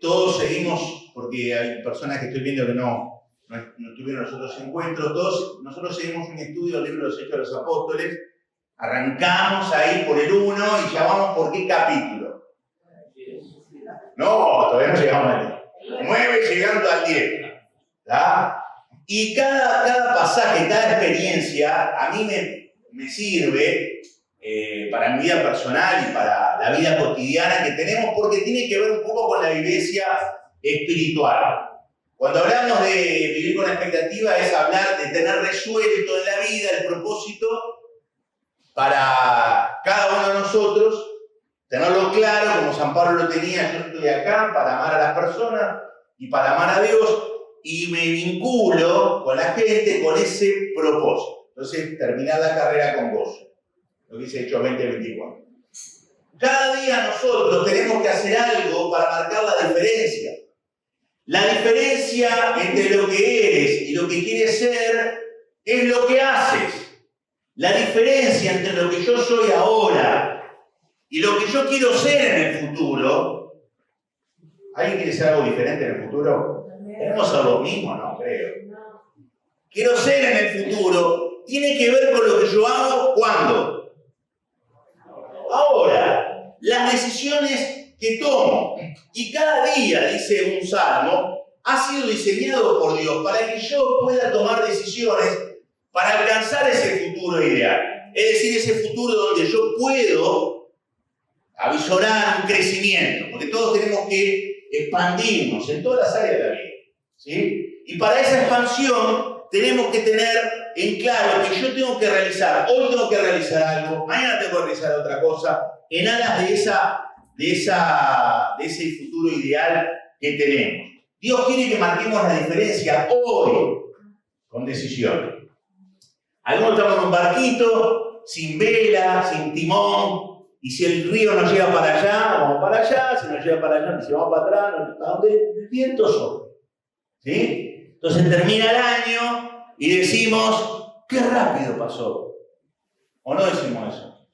todos seguimos, porque hay personas que estoy viendo que no tuvieron los otros encuentros, todos nosotros seguimos un estudio del libro de los Hechos de los Apóstoles, arrancamos ahí por el 1 y ya vamos por qué capítulo. No, todavía no llegamos al 10. 9 llegando al 10. ¿Tá? Y cada pasaje, cada experiencia a mí me sirve para mi vida personal y para la vida cotidiana que tenemos, porque tiene que ver un poco con la vivencia espiritual. Cuando hablamos de vivir con expectativa es hablar de tener resuelto en la vida el propósito para cada uno de nosotros, tenerlo claro como San Pablo lo tenía: yo estoy acá para amar a las personas y para amar a Dios, y me vinculo con la gente con ese propósito. Entonces, terminar la carrera con gozo, lo que dice Hechos 20:24. Cada día nosotros tenemos que hacer algo para marcar la diferencia. La diferencia entre lo que eres y lo que quieres ser es lo que haces. La diferencia entre lo que yo soy ahora y lo que yo quiero ser en el futuro. ¿Alguien quiere ser algo diferente en el futuro? ¿Queremos ser lo mismo? No, creo. Quiero ser en el futuro. Tiene que ver con lo que yo hago. ¿Cuándo? Ahora. Las decisiones que tomo. Y cada día, dice un salmo, ha sido diseñado por Dios para que yo pueda tomar decisiones para alcanzar ese futuro ideal. Es decir, ese futuro donde yo puedo avisorar un crecimiento, porque todos tenemos que expandirnos en todas las áreas de la vida, ¿sí? Y para esa expansión tenemos que tener en claro que yo tengo que realizar, hoy tengo que realizar algo, mañana tengo que realizar otra cosa, en aras de ese futuro ideal que tenemos. Dios quiere que marquemos la diferencia hoy con decisiones. Algunos estamos en un barquito, sin vela, sin timón, y si el río nos lleva para allá, vamos para allá; si nos lleva para allá, si vamos para atrás, para donde el viento sopla. ¿Sí? Entonces termina el año y decimos: ¡qué rápido pasó! ¿O no decimos eso?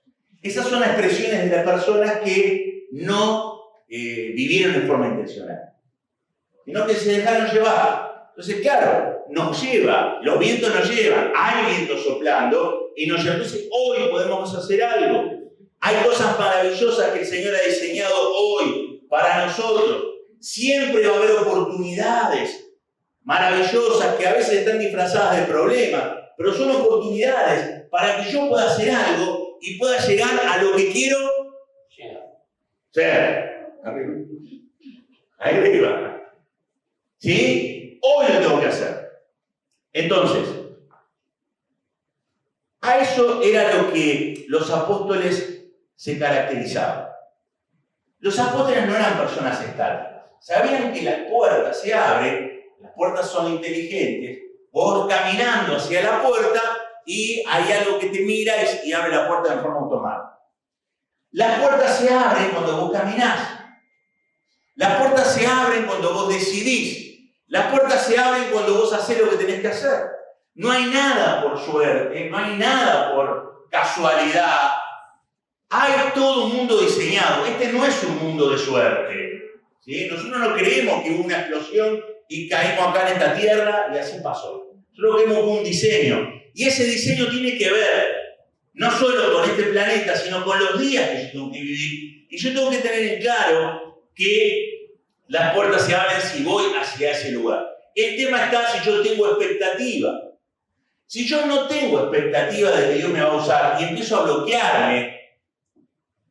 Esas son las expresiones de las personas que no vivieron de forma intencional, sino que se dejaron llevar. Entonces, claro, nos lleva, los vientos nos llevan, hay vientos soplando y nos llevan. Entonces, hoy podemos hacer algo. Hay cosas maravillosas que el Señor ha diseñado hoy para nosotros. Siempre va a haber oportunidades maravillosas que a veces están disfrazadas de problemas, pero son oportunidades para que yo pueda hacer algo y pueda llegar a lo que quiero llegar. O sea, arriba. Arriba. ¿Sí? Hoy lo tengo que hacer. Entonces, a eso era lo que los apóstoles se caracterizaban. Los apóstoles no eran personas estáticas. Sabían que las puertas se abren, las puertas son inteligentes, vos caminando hacia la puerta y hay algo que te mira y abre la puerta de forma automática. Las puertas se abren cuando vos caminás. Las puertas se abren cuando vos decidís. Las puertas se abren cuando vos haces lo que tenés que hacer. No hay nada por suerte, no hay nada por casualidad. Hay todo un mundo diseñado. Este no es un mundo de suerte, ¿sí? Nosotros no creemos que hubo una explosión y caímos acá en esta tierra y así pasó. Nosotros creemos que hubo un diseño. Y ese diseño tiene que ver no solo con este planeta, sino con los días que yo tengo que vivir. Y yo tengo que tener en claro que las puertas se abren si voy hacia ese lugar. El tema está si yo tengo expectativa. Si yo no tengo expectativa de que Dios me va a usar y empiezo a bloquearme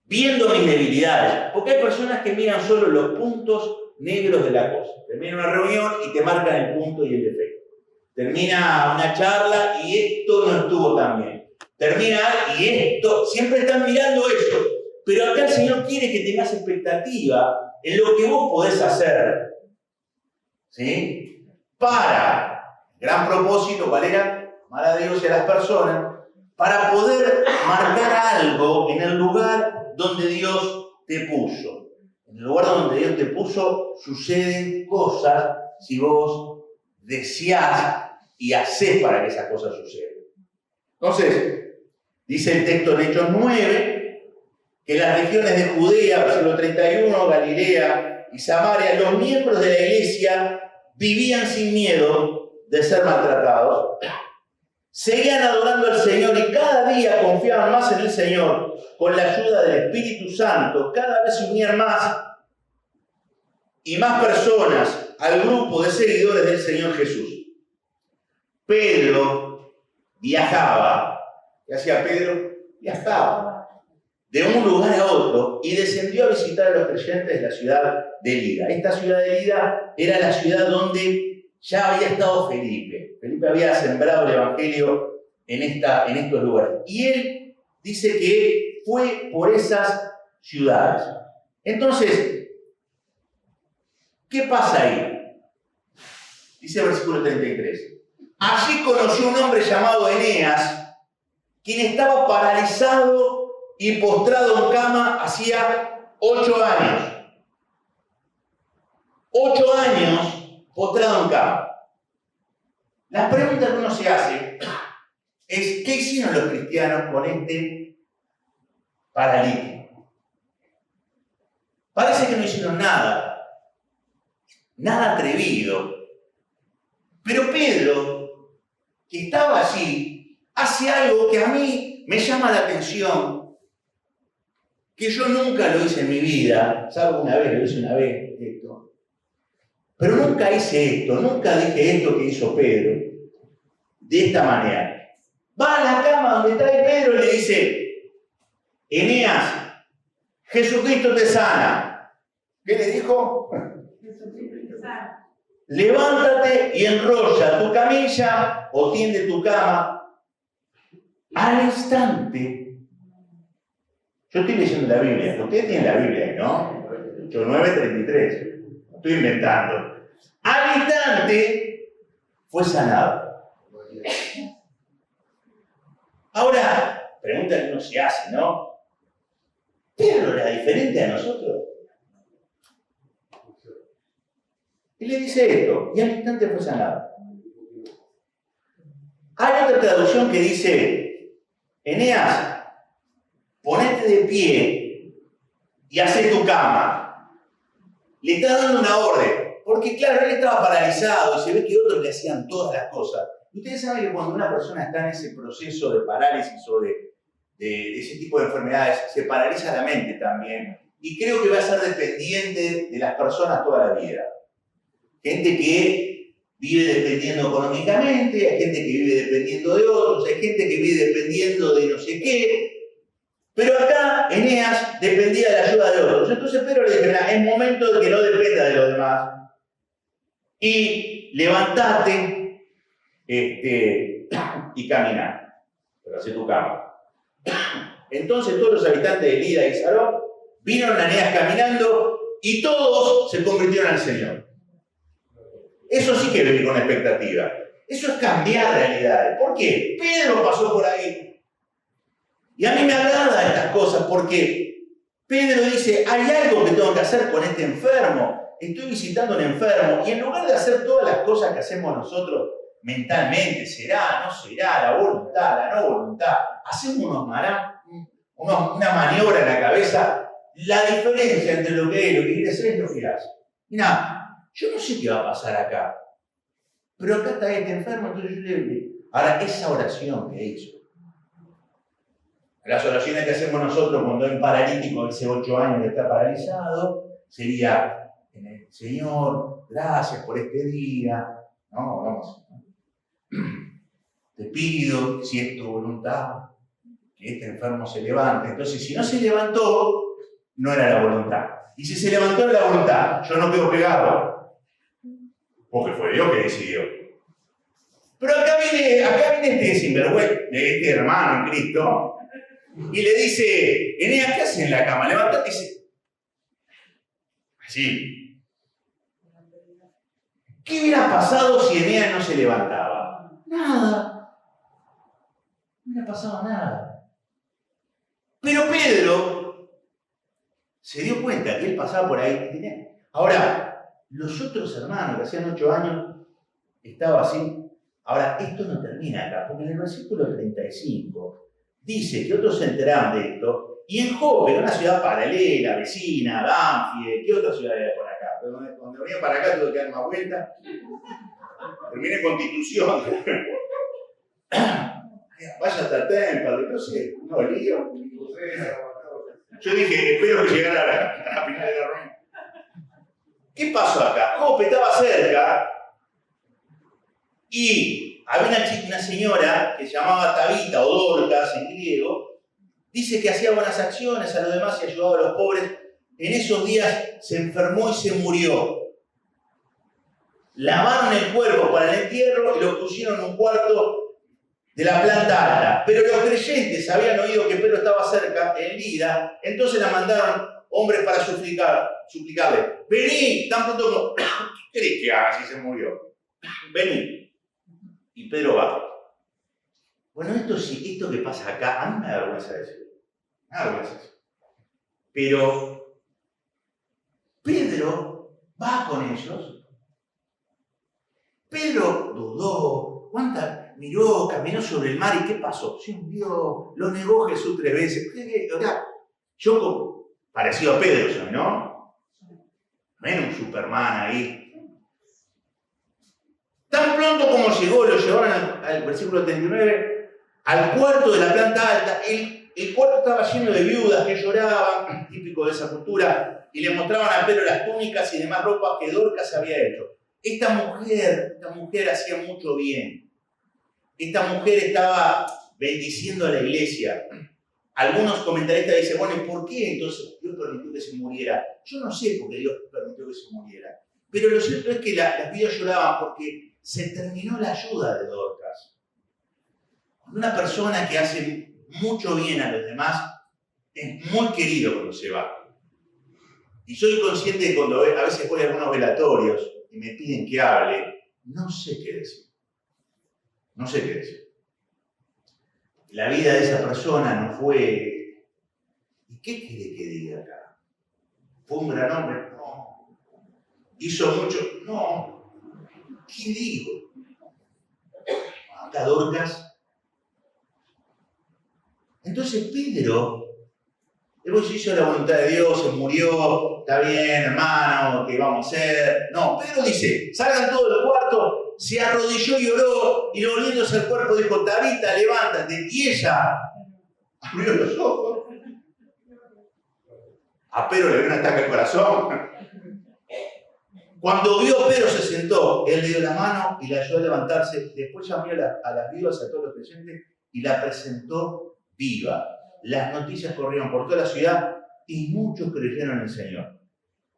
viendo mis debilidades, porque hay personas que miran solo los puntos negros de la cosa. Termina una reunión y te marcan el punto y el defecto. Termina una charla y esto no estuvo tan bien. Termina y esto, siempre están mirando eso. Pero acá el Señor quiere que tengas expectativa en lo que vos podés hacer. ¿Sí? Para, gran propósito, ¿cuál era? Amar a Dios y a las personas, para poder marcar algo en el lugar donde Dios te puso. En el lugar donde Dios te puso suceden cosas si vos deseás y hacés para que esas cosas sucedan. Entonces, dice el texto en Hechos 9, que en las regiones de Judea, versículo 31, Galilea y Samaria, los miembros de la iglesia vivían sin miedo de ser maltratados, seguían adorando al Señor y cada día confiaban más en el Señor con la ayuda del Espíritu Santo. Cada vez se unían más y más personas al grupo de seguidores del Señor Jesús. Pedro viajaba. ¿Qué hacía Pedro? Viajaba de un lugar a otro y descendió a visitar a los creyentes de la ciudad de Lida. Esta ciudad de Lida era la ciudad donde ya había estado Felipe. Felipe había sembrado el evangelio en estos lugares. Y él dice que fue por esas ciudades. Entonces, ¿qué pasa ahí? Dice el versículo 33. Allí conoció un hombre llamado Eneas, quien estaba paralizado y postrado en cama hacía 8 años. 8 años postrado en cama. La pregunta que uno se hace es, ¿qué hicieron los cristianos con este paralítico? Parece que no hicieron nada, nada atrevido. Pero Pedro, que estaba allí, hace algo que a mí me llama la atención, que yo nunca lo hice en mi vida, salvo una vez, lo hice una vez, esto. Pero nunca hice esto, nunca dije esto que hizo Pedro, de esta manera. Va a la cama donde está Pedro y le dice, Eneas, Jesucristo te sana. ¿Qué le dijo? Jesucristo te sana. Levántate y enrolla tu camilla o tiende tu cama. Al instante, yo estoy leyendo la Biblia, ustedes tienen la Biblia, ¿no? 8:9:33, no estoy inventando. Al instante fue sanado. Ahora, pregunta que uno se hace, ¿no? ¿Pedro era diferente a nosotros? Y le dice esto, y al instante fue sanado. Hay otra traducción que dice, Eneas, ponete de pie y hacé tu cama. Le está dando una orden, porque claro, él estaba paralizado y se ve que otros le hacían todas las cosas. Ustedes saben que cuando una persona está en ese proceso de parálisis o de ese tipo de enfermedades, se paraliza la mente también. Y creo que va a ser dependiente de las personas toda la vida. Gente que vive dependiendo económicamente, hay gente que vive dependiendo de otros, hay gente que vive dependiendo de no sé qué. Pero acá Eneas dependía de la ayuda de otros. Entonces Pedro le dice, es momento de que no dependa de los demás. Y levantate y caminá. Pero hacé tu cama. Entonces todos los habitantes de Lida y Sarón vieron a Eneas caminando y todos se convirtieron al Señor. Eso sí que vivir con expectativa. Eso es cambiar realidades. ¿Por qué? Pedro pasó por ahí. Y a mí me agrada estas cosas porque Pedro dice, hay algo que tengo que hacer con este enfermo. Estoy visitando a un enfermo y en lugar de hacer todas las cosas que hacemos nosotros mentalmente, será, no será, la voluntad, la no voluntad, hacemos una maniobra en la cabeza. La diferencia entre lo que es, lo que quiere hacer es lo que hace. Mirá, yo no sé qué va a pasar acá, pero acá está este enfermo, entonces yo le digo, ahora esa oración que hizo, las oraciones que hacemos nosotros cuando hay un paralítico hace 8 años que está paralizado, sería, Señor, gracias por este día, no, vamos, te pido, si es tu voluntad, que este enfermo se levante. Entonces, si no se levantó, no era la voluntad. Y si se levantó era la voluntad, yo no quedo pegado, porque fue Dios que decidió. Pero acá viene este sinvergüenza, este hermano en Cristo, y le dice, Eneas, ¿qué haces en la cama? Levantate y dice, así. ¿Qué hubiera pasado si Eneas no se levantaba? Nada. No hubiera pasado nada. Pero Pedro se dio cuenta que él pasaba por ahí. Ahora, los otros hermanos que hacían 8 años estaban así. Ahora, esto no termina acá, porque en el versículo 35 dice que otros se enteraron de esto Y en Jope, una ciudad paralela, vecina, Banfield, ¿qué otra ciudad hay por acá? Cuando venía para acá tuve que dar una vuelta. Terminé en Constitución. Vaya hasta Temple, no sé, no lío. Yo dije, espero que llegara a la final de la reunión. ¿Qué pasó acá? Jope estaba cerca y había una señora que se llamaba Tabita o Dorcas en griego. Dice que hacía buenas acciones a los demás y ayudaba a los pobres. En esos días se enfermó y se murió. Lavaron el cuerpo para el entierro y lo pusieron en un cuarto de la planta alta. Pero los creyentes habían oído que Pedro estaba cerca, en Lida, entonces la mandaron hombres para suplicarle. Vení, tan pronto como... ¿Qué querés que haga si se murió? Vení. Y Pedro va. Bueno, esto que pasa acá, a mí me da vergüenza decirlo. Me da vergüenza decirlo. Pero Pedro va con ellos. Pedro dudó, miró, caminó sobre el mar y ¿qué pasó? Se hundió, lo negó Jesús 3 veces. Yo parecido a Pedro, ¿no? No era un Superman ahí. Tan pronto como llegó, lo llevaron al versículo 39, al cuarto de la planta alta. El cuarto estaba lleno de viudas que lloraban, típico de esa cultura, y le mostraban a Pedro las túnicas y demás ropas que Dorcas había hecho. Esta mujer hacía mucho bien. Esta mujer estaba bendiciendo a la iglesia. Algunos comentaristas dicen, bueno, ¿y por qué entonces Dios permitió que se muriera? Yo no sé por qué Dios permitió que se muriera. Pero lo cierto es que las viudas lloraban porque se terminó la ayuda de Dorcas. Cuando una persona que hace mucho bien a los demás es muy querido cuando se va. Y soy consciente de cuando a veces voy a algunos velatorios y me piden que hable, no sé qué decir. No sé qué decir. La vida de esa persona no fue... ¿Y qué quiere que diga acá? ¿Fue un gran hombre? No. ¿Hizo mucho? No. ¿Qué digo? Acá Dorcas. Entonces Pedro, luego se hizo la voluntad de Dios, se murió, está bien, hermano, ¿qué vamos a hacer? No, Pedro dice, salgan todos del cuarto, se arrodilló y oró, y volviéndose al cuerpo dijo, Tabita, levántate, y ella abrió los ojos. A Pedro le dio un ataque al corazón. Cuando vio a Pedro se sentó, él le dio la mano y le ayudó a levantarse, después llamó a las viudas, a todos los creyentes, y la presentó viva. Las noticias corrieron por toda la ciudad y muchos creyeron en el Señor.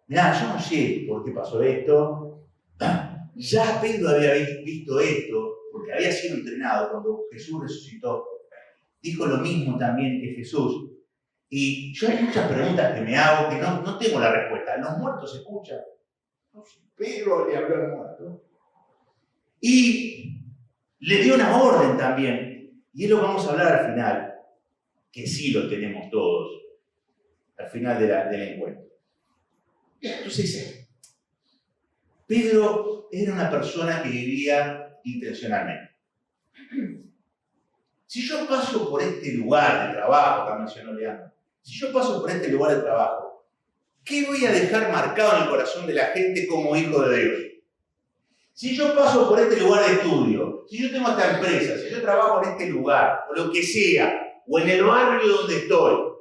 Mirá, yo no sé por qué pasó esto. Ya Pedro había visto esto, porque había sido entrenado cuando Jesús resucitó. Dijo lo mismo también que Jesús. Y yo hay muchas preguntas que me hago que no tengo la respuesta. ¿Los muertos se escuchan? No sé, Pedro le habló al muerto. Y le dio una orden también. Y es lo que vamos a hablar al final, que sí lo tenemos todos, al final del encuentro. Entonces, Pedro era una persona que vivía intencionalmente. Si yo paso por este lugar de trabajo, que mencionó Leandro, si yo paso por este lugar de trabajo, ¿qué voy a dejar marcado en el corazón de la gente como hijo de Dios? Si yo paso por este lugar de estudio, si yo tengo esta empresa, si yo trabajo en este lugar, o lo que sea, o en el barrio donde estoy,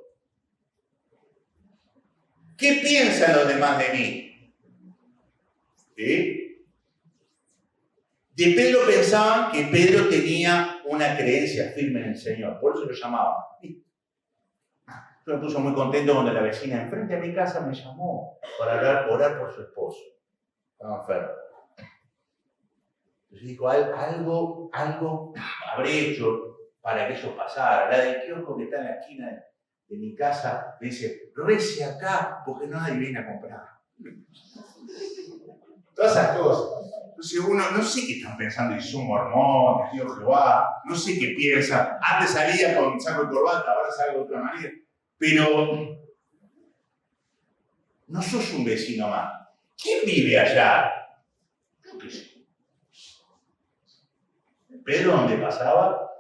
¿qué piensan los demás de mí? ¿Sí? De Pedro pensaban que Pedro tenía una creencia firme en el Señor, por eso lo llamaban. Yo me puse muy contento cuando la vecina enfrente a mi casa me llamó para orar por su esposo. Estaba enfermo. Entonces dijo, algo habré hecho para que eso pasara. La del kiosco que está en la esquina de mi casa me dice, rece acá porque nadie viene a comprar. Todas esas cosas. Entonces uno, no sé qué están pensando, y son mormones, Dios Jehová, no sé qué piensa. Antes salía con saco y corbata, ahora salgo de otra manera. Pero no sos un vecino más. ¿Quién vive allá? Yo qué sé. Pedro, donde pasaba,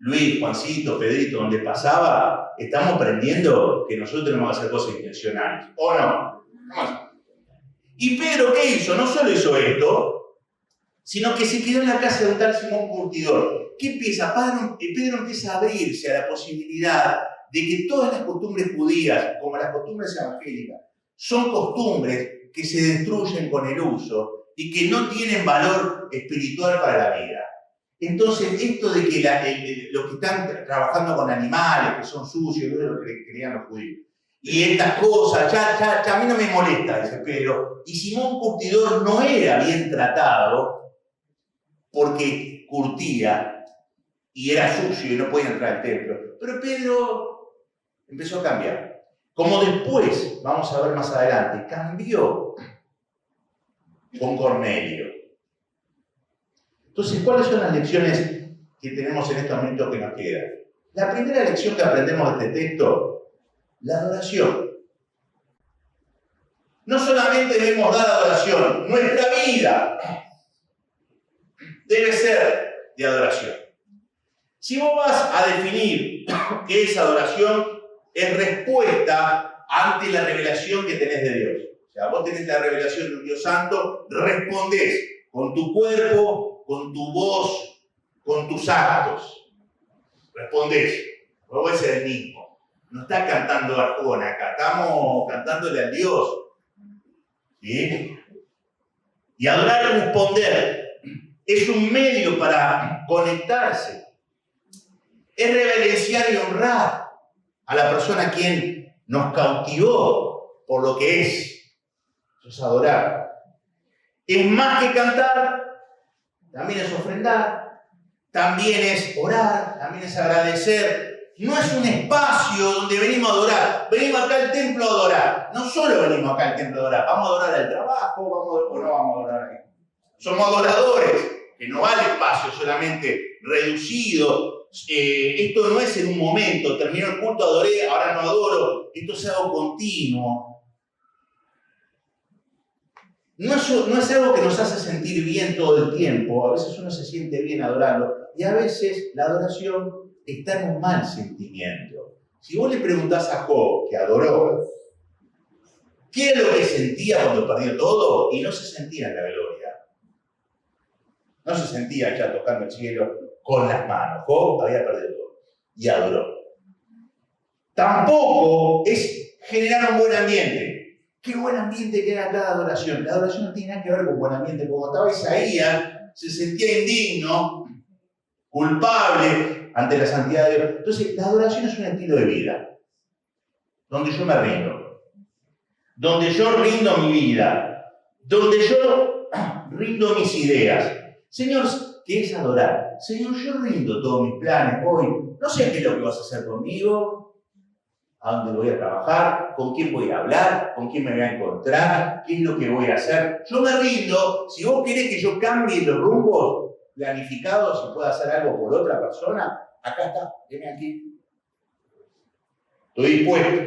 Luis, Juancito, Pedrito, donde pasaba, estamos aprendiendo que nosotros tenemos que hacer cosas intencionales. ¿O no? Y Pedro, ¿qué hizo? No solo hizo esto, sino que se quedó en la casa de un tal Simón Curtidor. ¿Qué empieza? Pedro empieza a abrirse a la posibilidad de que todas las costumbres judías, como las costumbres evangélicas, son costumbres que se destruyen con el uso y que no tienen valor espiritual para la vida. Entonces, esto de que los que están trabajando con animales, que son sucios, no es lo que creían los judíos, y estas cosas, ya a mí no me molesta, dice Pedro. Y Simón Curtidor no era bien tratado porque curtía y era sucio y no podía entrar al templo. Pero Pedro empezó a cambiar. Como después, vamos a ver más adelante, cambió con Cornelio. Entonces, ¿cuáles son las lecciones que tenemos en estos minutos que nos quedan? La primera lección que aprendemos de este texto, la adoración. No solamente debemos dar adoración, nuestra vida debe ser de adoración. Si vos vas a definir qué es adoración, es respuesta ante la revelación que tenés de Dios. O sea, vos tenés la revelación de un Dios santo, respondés con tu cuerpo, con tu voz, con tus actos. Respondés. Vos ves el mismo. No estás cantando Arjona acá, estamos cantándole al Dios. ¿Sí? Y adorar es responder. Es un medio para conectarse. Es reverenciar y honrar a la persona a quien nos cautivó por lo que es. Eso es adorar. Es más que cantar, también es ofrendar, también es orar, también es agradecer. No es un espacio donde venimos a adorar. Venimos acá al templo a adorar. No solo venimos acá al templo a adorar. Vamos a adorar al trabajo, o no vamos a adorar aquí. Somos adoradores, que no va al espacio solamente reducido. Esto no es en un momento, terminó el culto, adoré, ahora no adoro. Esto es algo continuo. No es algo que nos hace sentir bien todo el tiempo. A veces uno se siente bien adorando. Y a veces la adoración está en un mal sentimiento. Si vos le preguntás a Job, que adoró, ¿qué es lo que sentía cuando perdió todo? Y no se sentía en la gloria. No se sentía ya tocando el cielo con las manos. Job había perdido todo y adoró. Tampoco es generar un buen ambiente. ¿Qué buen ambiente que era cada adoración? La adoración no tiene nada que ver con buen ambiente. Como estaba Isaías, se sentía indigno, culpable ante la santidad de Dios. Entonces, la adoración es un estilo de vida, donde yo me rindo, donde yo rindo mi vida, donde yo rindo mis ideas. Señor, ¿qué es adorar? Señor, yo rindo todos mis planes hoy. No sé qué es lo que vas a hacer conmigo, a dónde voy a trabajar, con quién voy a hablar, con quién me voy a encontrar, qué es lo que voy a hacer. Yo me rindo. Si vos querés que yo cambie los rumbos planificados y pueda hacer algo por otra persona, acá está, ven aquí. Estoy dispuesto.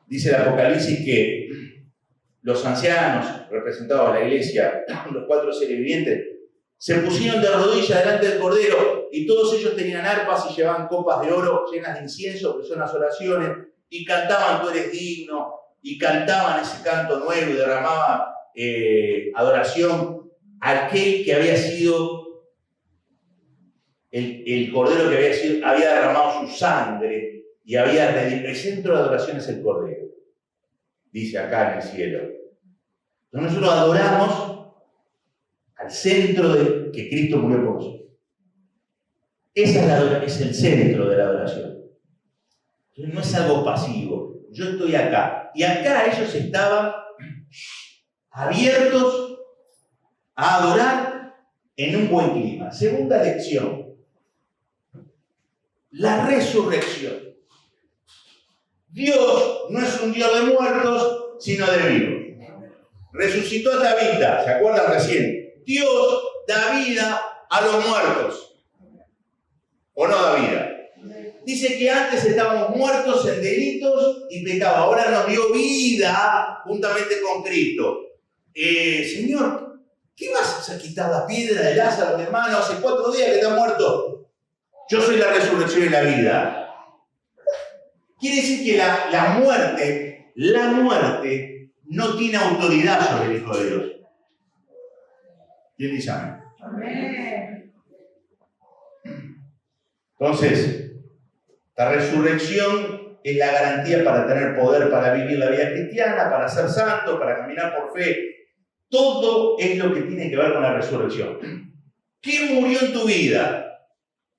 Dice el Apocalipsis que los ancianos, representados a la iglesia, los 4 seres vivientes, se pusieron de rodillas delante del Cordero y todos ellos tenían arpas y llevaban copas de oro llenas de incienso, que son las oraciones, y cantaban tú eres digno, y cantaban ese canto nuevo y derramaban adoración a aquel que había sido el Cordero que había derramado su sangre y el centro de adoración es el Cordero, dice acá en el cielo. Entonces nosotros adoramos al centro de que Cristo murió por nosotros. Esa es el centro de la adoración. Entonces no es algo pasivo. Yo estoy acá. Y acá ellos estaban abiertos a adorar en un buen clima. Segunda lección. La resurrección. Dios no es un Dios de muertos, sino de vivos. Resucitó a Tabita, ¿se acuerdan recién? Dios da vida a los muertos. ¿O no da vida? Dice que antes estábamos muertos en delitos y pecados. Ahora nos dio vida juntamente con Cristo. Señor, ¿qué vas a quitar la piedra de Lázaro, mi hermano? Hace 4 días que está muerto. Yo soy la resurrección y la vida. Quiere decir que la muerte no tiene autoridad sobre el Hijo de Dios. ¿Quién dice amén? Amén. Entonces, la resurrección es la garantía para tener poder para vivir la vida cristiana, para ser santo, para caminar por fe. Todo es lo que tiene que ver con la resurrección. ¿Qué murió en tu vida?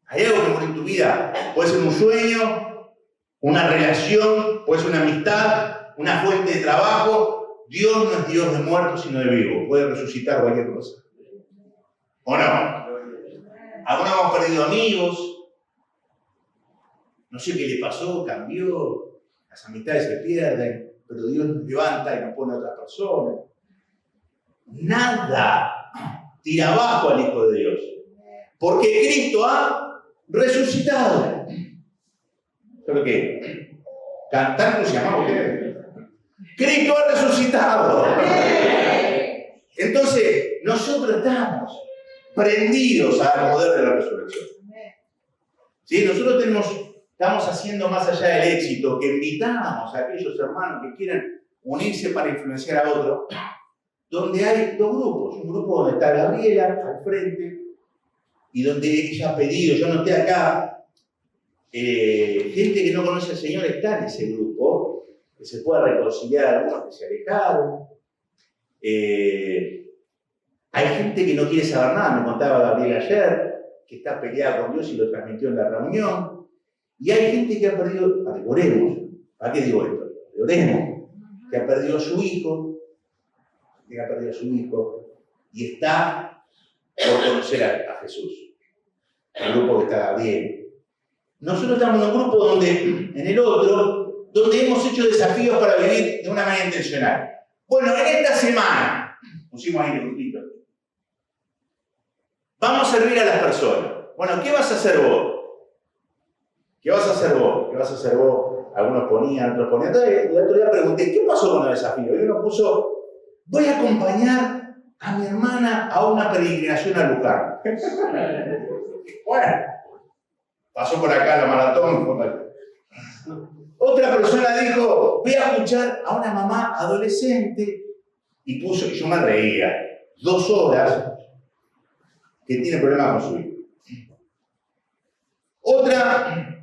¿Hay algo que murió en tu vida? Puede ser un sueño, una relación, puede ser una amistad, una fuente de trabajo. Dios no es Dios de muertos, sino de vivos. Puede resucitar cualquier cosa. ¿O no? Algunos hemos perdido amigos. No sé qué le pasó, cambió. Las amistades se pierden, pero Dios nos levanta y nos pone a otra persona. Nada tira abajo al Hijo de Dios. Porque Cristo ha resucitado. ¿Pero qué? ¿Cantar entusiasmado qué? Cristo ha resucitado. Entonces, nosotros estamos prendidos al poder de la resurrección. ¿Sí? Nosotros estamos haciendo más allá del éxito, que invitamos a aquellos hermanos que quieran unirse para influenciar a otros, donde hay dos grupos. Un grupo donde está Gabriela al frente, y donde ella ha pedido, yo noté acá, gente que no conoce al Señor está en ese grupo, que se pueda reconciliar, algunos que se alejaron. Hay gente que no quiere saber nada, me contaba Gabriela ayer, que está peleada con Dios y lo transmitió en la reunión. Y hay gente que ha perdido, para que oremos, ¿para qué digo esto? Oremos, que ha perdido a su hijo, y está por conocer a Jesús. El grupo que está bien. Nosotros estamos en un grupo donde, en el otro, donde hemos hecho desafíos para vivir de una manera intencional. Bueno, en esta semana, pusimos ahí el grupito, vamos a servir a las personas. Bueno, ¿qué vas a hacer vos? ¿Qué vas a hacer vos? Algunos ponían, otros ponían. Entonces, el otro día pregunté, ¿qué pasó con los desafíos? Y uno puso, voy a acompañar a mi hermana a una peregrinación a Luján. Bueno, pasó por acá la maratón. Otra persona dijo, voy a escuchar a una mamá adolescente, y puso, y yo me reía, 2 horas, que tiene problemas con su hijo. Otra,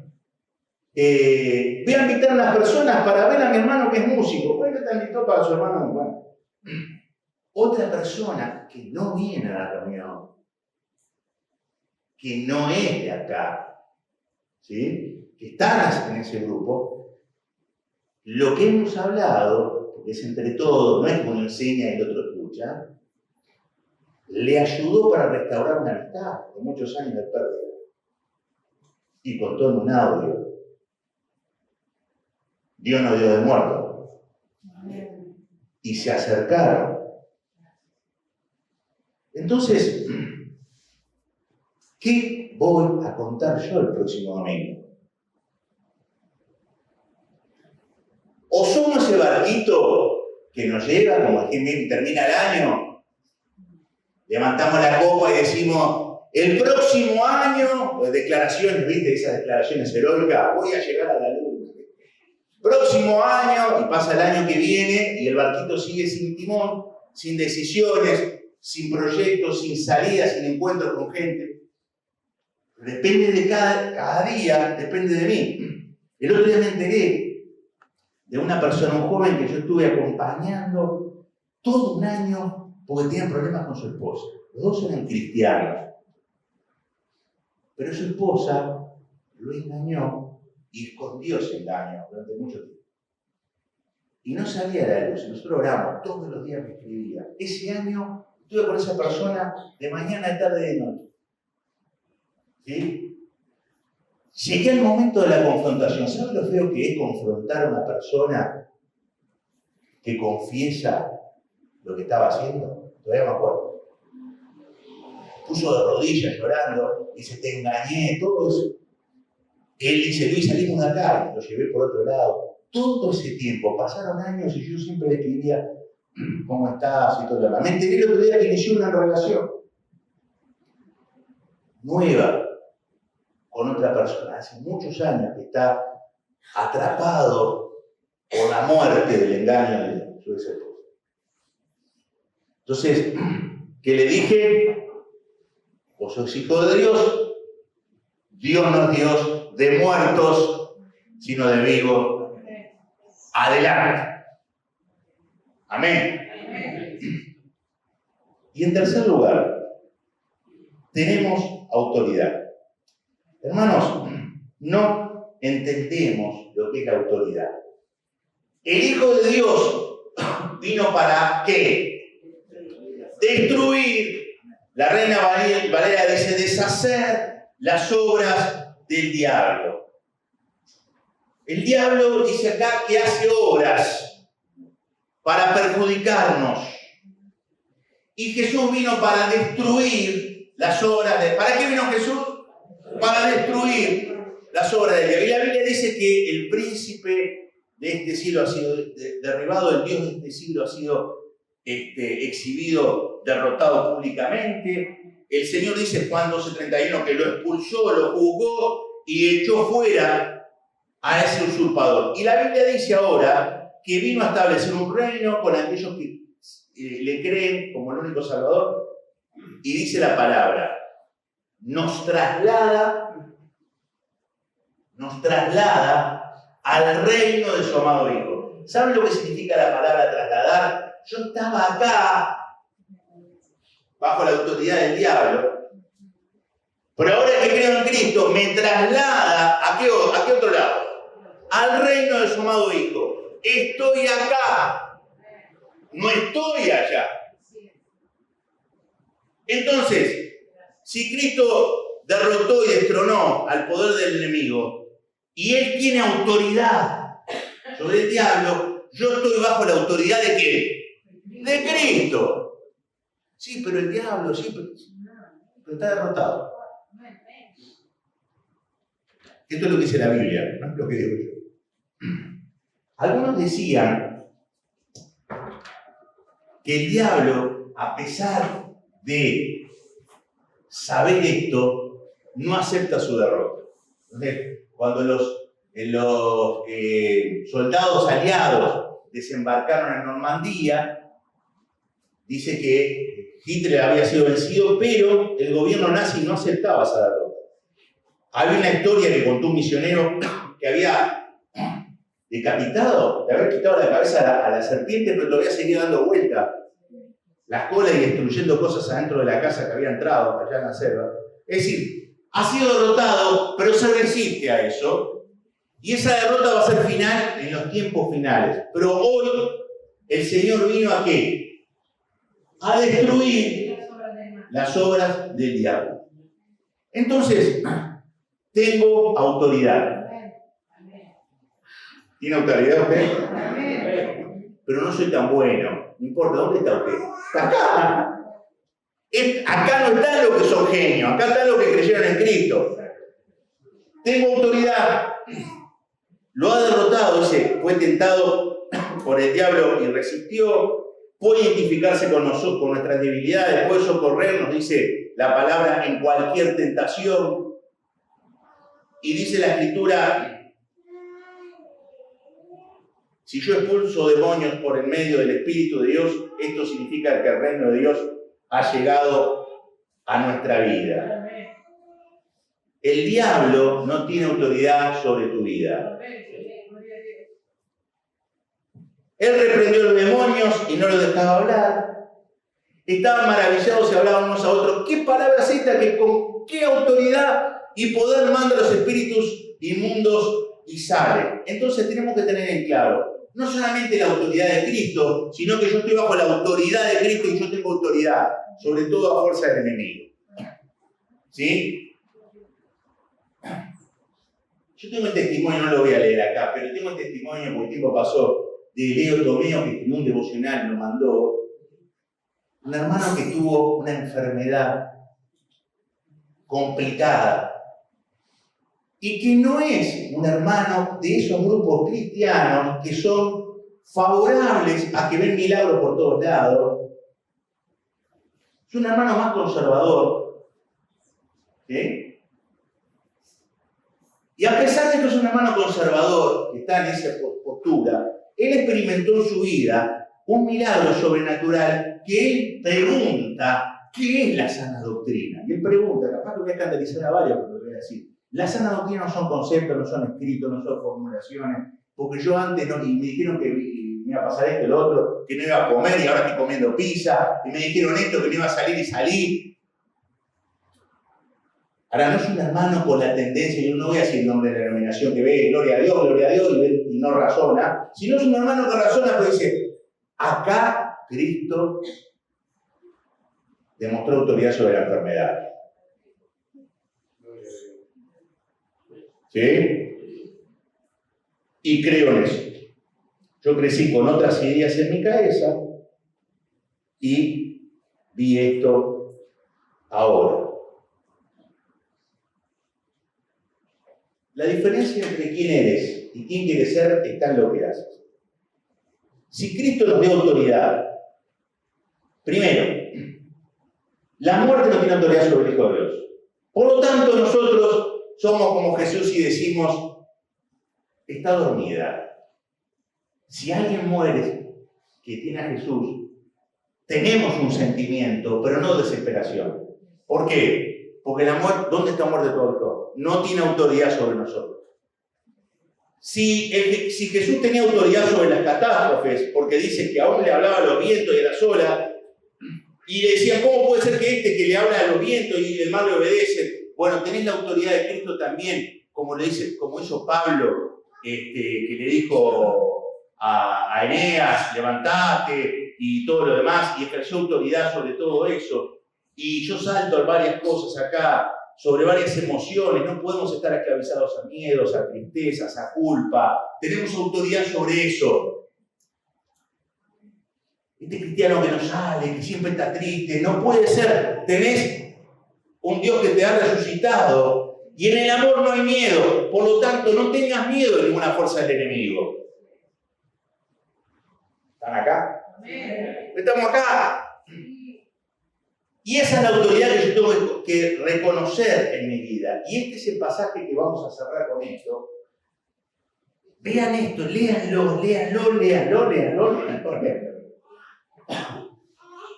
voy a invitar a unas personas para ver a mi hermano que es músico. Bueno, te invitó para su hermano. Bueno. Otra persona que no viene a la reunión, que no es de acá, ¿sí? Que están en ese grupo, lo que hemos hablado, porque es entre todos, no es que uno enseña y el otro escucha, le ayudó para restaurar una amistad de muchos años de pérdida. Y contó en un audio. Dios no dio de muerto. Y se acercaron. Entonces, ¿qué voy a contar yo el próximo domingo? ¿O somos ese barquito que nos llega, como que termina el año, levantamos la copa y decimos, el próximo año, pues declaraciones, ¿viste? Esas declaraciones heroicas, voy a llegar a la luna. Próximo año, y pasa el año que viene, y el barquito sigue sin timón, sin decisiones, sin proyectos, sin salidas, sin encuentros con gente. Depende de cada día, depende de mí. El otro día me enteré de una persona, un joven que yo estuve acompañando todo un año porque tenía problemas con su esposa. Los dos eran cristianos. Pero su esposa lo engañó y escondió ese engaño durante mucho tiempo. Y no salía de la luz. Nosotros oramos, todos los días me escribía. Ese año estuve con esa persona de mañana, de tarde, de noche. ¿Sí? Llegué al momento de la confrontación. ¿Sabes lo feo que es confrontar a una persona que confiesa lo que estaba haciendo? Todavía me acuerdo. Puso de rodillas llorando, dice, te engañé, todo eso. Él dice, Luis, salimos de acá, lo llevé por otro lado. Todo ese tiempo, pasaron años y yo siempre le escribía, ¿cómo estás? Y todo lo demás. Me enteré el otro día que inició una relación nueva con otra persona. Hace muchos años que está atrapado por la muerte del engaño de su esposa. Entonces, ¿qué le dije? Vos sos hijo de Dios. Dios no es Dios de muertos, sino de vivos. Adelante. Amén. Y en tercer lugar, tenemos autoridad. Hermanos, no entendemos lo que es la autoridad. El Hijo de Dios vino para ¿qué? Destruir. La Reina Valera dice deshacer las obras del diablo. El diablo dice acá que hace obras para perjudicarnos. Y Jesús vino para destruir las obras de... ¿Para qué vino Jesús? Para destruir las obras del diablo. Y la Biblia dice que el príncipe de este siglo ha sido derribado, el Dios de este siglo ha sido exhibido, derrotado públicamente. El Señor dice Juan 12:31 que lo expulsó, lo juzgó y echó fuera a ese usurpador. Y la Biblia dice ahora que vino a establecer un reino con aquellos que le creen como el único Salvador, y dice la palabra, nos traslada al reino de su amado Hijo. ¿Saben lo que significa la palabra trasladar? Yo estaba acá, bajo la autoridad del diablo, pero ahora que creo en Cristo, me traslada ¿a qué otro lado? Al reino de su amado Hijo. Estoy acá. No estoy allá. Entonces, si Cristo derrotó y destronó al poder del enemigo, y Él tiene autoridad sobre el diablo, yo estoy bajo la autoridad ¿de qué? De Cristo. Sí, pero el diablo, sí, pero está derrotado. Esto es lo que dice la Biblia, no es lo que digo yo. Algunos decían que el diablo, a pesar de saber esto, no acepta su derrota. Entonces, cuando los soldados aliados desembarcaron en Normandía, dice que Hitler había sido vencido, pero el gobierno nazi no aceptaba esa derrota. Había una historia que contó un misionero que había decapitado, de haber quitado la cabeza a la serpiente, pero todavía seguía dando vuelta la cola y destruyendo cosas adentro de la casa que había entrado allá en la selva. Es decir, ha sido derrotado, pero se resiste a eso. Y esa derrota va a ser final en los tiempos finales. Pero hoy el Señor vino ¿a qué? A destruir las obras del diablo. Entonces, tengo autoridad. ¿Tiene autoridad usted? Pero no soy tan bueno. No importa, ¿dónde está usted? Está acá. Acá no están los que son genios, acá están los que creyeron en Cristo. Tengo autoridad. Lo ha derrotado, dice, fue tentado por el diablo y resistió. Puede identificarse con nosotros, con nuestras debilidades, puede socorrernos, dice la palabra, en cualquier tentación. Y dice la Escritura, si yo expulso demonios por el medio del Espíritu de Dios, esto significa que el reino de Dios ha llegado a nuestra vida. El diablo no tiene autoridad sobre tu vida. Él reprendió a los demonios y no los dejaba hablar. Estaban maravillados y hablaban unos a otros. ¿Qué palabra es esta? ¿Con qué autoridad y poder manda los espíritus inmundos y salen? Entonces tenemos que tener en claro, no solamente la autoridad de Cristo, sino que yo estoy bajo la autoridad de Cristo y yo tengo autoridad sobre todo a fuerza del enemigo. ¿Sí? Yo tengo el testimonio, no lo voy a leer acá, pero tengo el testimonio porque el tiempo pasó, de Leo Tomeo, que escribió un devocional, lo mandó. Un hermano que tuvo una enfermedad complicada y que no es un hermano de esos grupos cristianos que son favorables a que ven milagros por todos lados. Es un hermano más conservador, ¿sí? Y a pesar de que es un hermano conservador, que está en esa postura, él experimentó en su vida un milagro sobrenatural que él pregunta, ¿qué es la sana doctrina? Y él pregunta, capaz que voy a escandalizar a varios cuando lo voy a decir. La sana doctrina no son conceptos, no son escritos, no son formulaciones, porque yo antes no, y me dijeron que me iba a pasar esto y lo otro, que no iba a comer y ahora estoy comiendo pizza, y me dijeron esto, que no iba a salir y salí. Ahora, no es un hermano con la tendencia, yo no voy a decir el nombre de la denominación que ve, gloria a Dios, y no razona, sino es un hermano que razona, pero dice, acá Cristo demostró autoridad sobre la enfermedad. ¿Sí? Y creo en eso. Yo crecí con otras ideas en mi cabeza y vi esto ahora. La diferencia entre quién eres y quién quieres ser está en lo que haces. Si Cristo nos dio autoridad, primero, la muerte no tiene autoridad sobre el Hijo de Dios. Por lo tanto, nosotros somos como Jesús y decimos, está dormida. Si alguien muere que tiene a Jesús, tenemos un sentimiento, pero no desesperación. ¿Por qué? Porque la muerte, ¿dónde está muerte todo el todo? No tiene autoridad sobre nosotros. Si Jesús tenía autoridad sobre las catástrofes, porque dice que aún le hablaba a los vientos y a las olas, y le decían, ¿cómo puede ser que que le habla a los vientos y el mar le obedece? Bueno, tenés la autoridad de Cristo también, como hizo Pablo, que le dijo a Eneas, levantate y todo lo demás, y ejerció autoridad sobre todo eso. Y yo salto varias cosas acá, sobre varias emociones. No podemos estar esclavizados a miedos, a tristezas, a culpa. Tenemos autoridad sobre eso. Este cristiano que no sale, que siempre está triste, no puede ser. Tenés un Dios que te ha resucitado y en el amor no hay miedo. Por lo tanto, no tengas miedo de ninguna fuerza del enemigo. ¿Están acá? Estamos acá. Y esa es la autoridad que yo tengo que reconocer en mi vida. Y este es el pasaje que vamos a cerrar con esto. Vean esto, léanlo.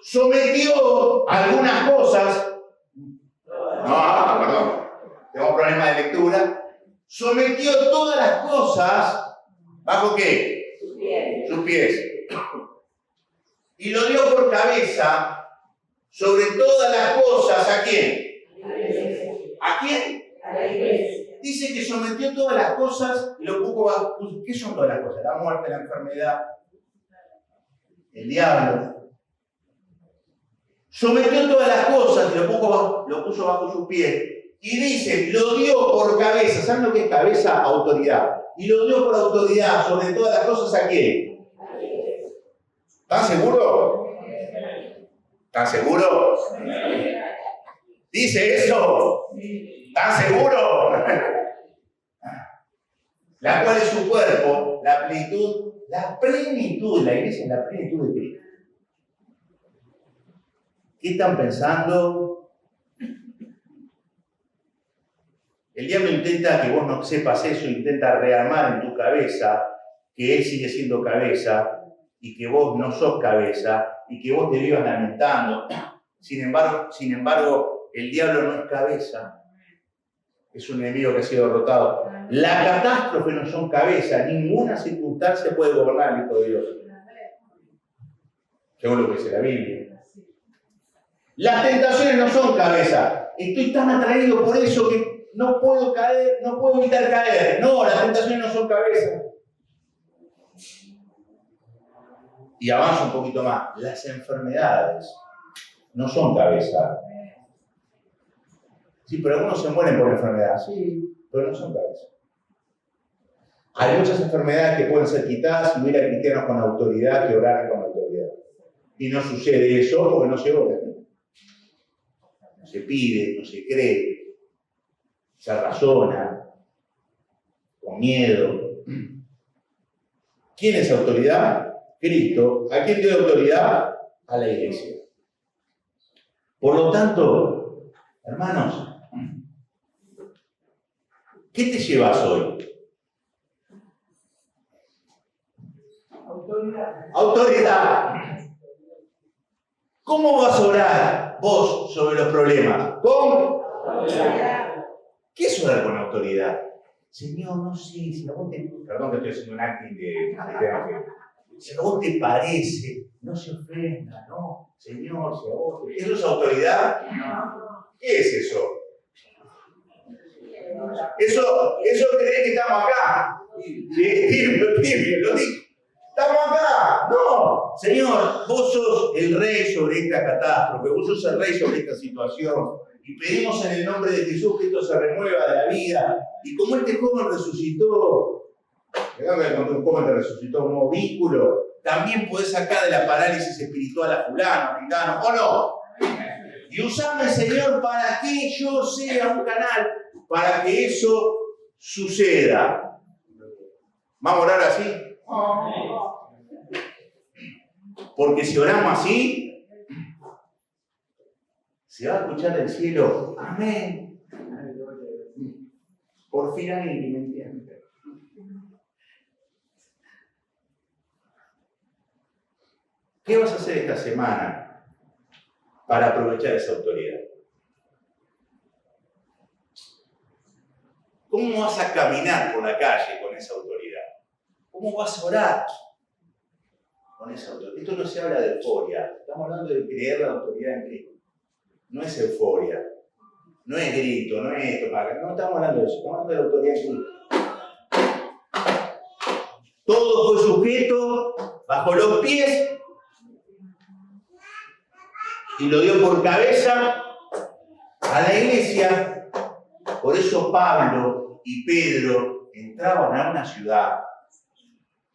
Sometió algunas cosas. No, perdón. Tengo problema de lectura. Sometió todas las cosas. ¿Bajo qué? Sus pies. Y lo dio por cabeza sobre todas las cosas. ¿A quién? ¿A quién? A la iglesia. Dice que sometió todas las cosas y lo puso bajo. ¿Qué son todas las cosas? La muerte, la enfermedad, el diablo. Sometió todas las cosas y lo puso bajo sus pies. Y dice, lo dio por cabeza. ¿Saben lo que es cabeza? Autoridad. Y lo dio por autoridad sobre todas las cosas. ¿A quién? ¿Están seguros? ¿Están seguros? ¿Dice eso? ¿Están seguros? La cual es su cuerpo, la plenitud, la iglesia es la plenitud de Cristo. ¿Qué están pensando? El diablo intenta que vos no sepas eso, intenta rearmar en tu cabeza que él sigue siendo cabeza y que vos no sos cabeza y que vos te vivas lamentando. Sin embargo, el diablo no es cabeza, es un enemigo que ha sido derrotado. La catástrofe no son cabeza, ninguna circunstancia puede gobernar al Hijo de Dios, según lo que dice la Biblia. Las tentaciones no son cabeza. Estoy tan atraído por eso que no puedo caer, no puedo evitar caer. No, las tentaciones no son cabeza. Y avanzo un poquito más. Las enfermedades no son cabeza. Sí, pero algunos se mueren por enfermedad. Sí, pero no son cabeza. Hay muchas enfermedades que pueden ser quitadas si hubiera cristianos con autoridad que oraran con autoridad. Y no sucede eso porque no se ora. No se pide, no se cree, se razona, con miedo. ¿Quién es autoridad? Cristo. ¿A quién dio autoridad? A la iglesia. Por lo tanto, hermanos, ¿Qué te llevas hoy? Autoridad. ¿Cómo vas a orar vos sobre los problemas? ¿Con? ¿Qué es orar con autoridad? Señor, no sé, si a vos te... Perdón que estoy haciendo un acting de si a vos te parece, no se ofenda, ¿no? Señor, si a vos te... ¿Eso es autoridad? ¿Qué es eso? Eso cree que estamos acá. Sí, tibio, lo digo. ¡Estamos acá! ¡No! Señor, vos sos el rey sobre esta catástrofe, vos sos el rey sobre esta situación. Y pedimos en el nombre de Jesús que esto se remueva de la vida. Y como este joven resucitó, cuando un joven te resucitó un nuevo vínculo, también podés sacar de la parálisis espiritual a fulano, a mengano, ¿o no? Y usame, Señor, para que yo sea un canal, para que eso suceda. ¿Vamos a orar así? Porque si oramos así, se va a escuchar del cielo. Amén. Por fin alguien me entiende. ¿Qué vas a hacer esta semana para aprovechar esa autoridad? ¿Cómo vas a caminar por la calle con esa autoridad? ¿Cómo vas a orar con esa autoridad? Esto no se habla de euforia. Estamos hablando de creer la autoridad en Cristo. No es euforia. No es grito, no es esto. No estamos hablando de eso. Estamos hablando de la autoridad en Cristo. Todo fue sujeto bajo los pies y lo dio por cabeza a la iglesia. Por eso Pablo y Pedro entraban a una ciudad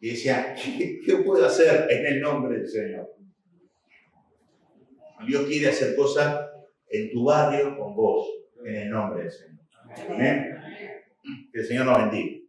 y decían, ¿qué puedo hacer en el nombre del Señor? Dios quiere hacer cosas en tu barrio con vos, en el nombre del Señor. Amén. Que el Señor nos bendiga.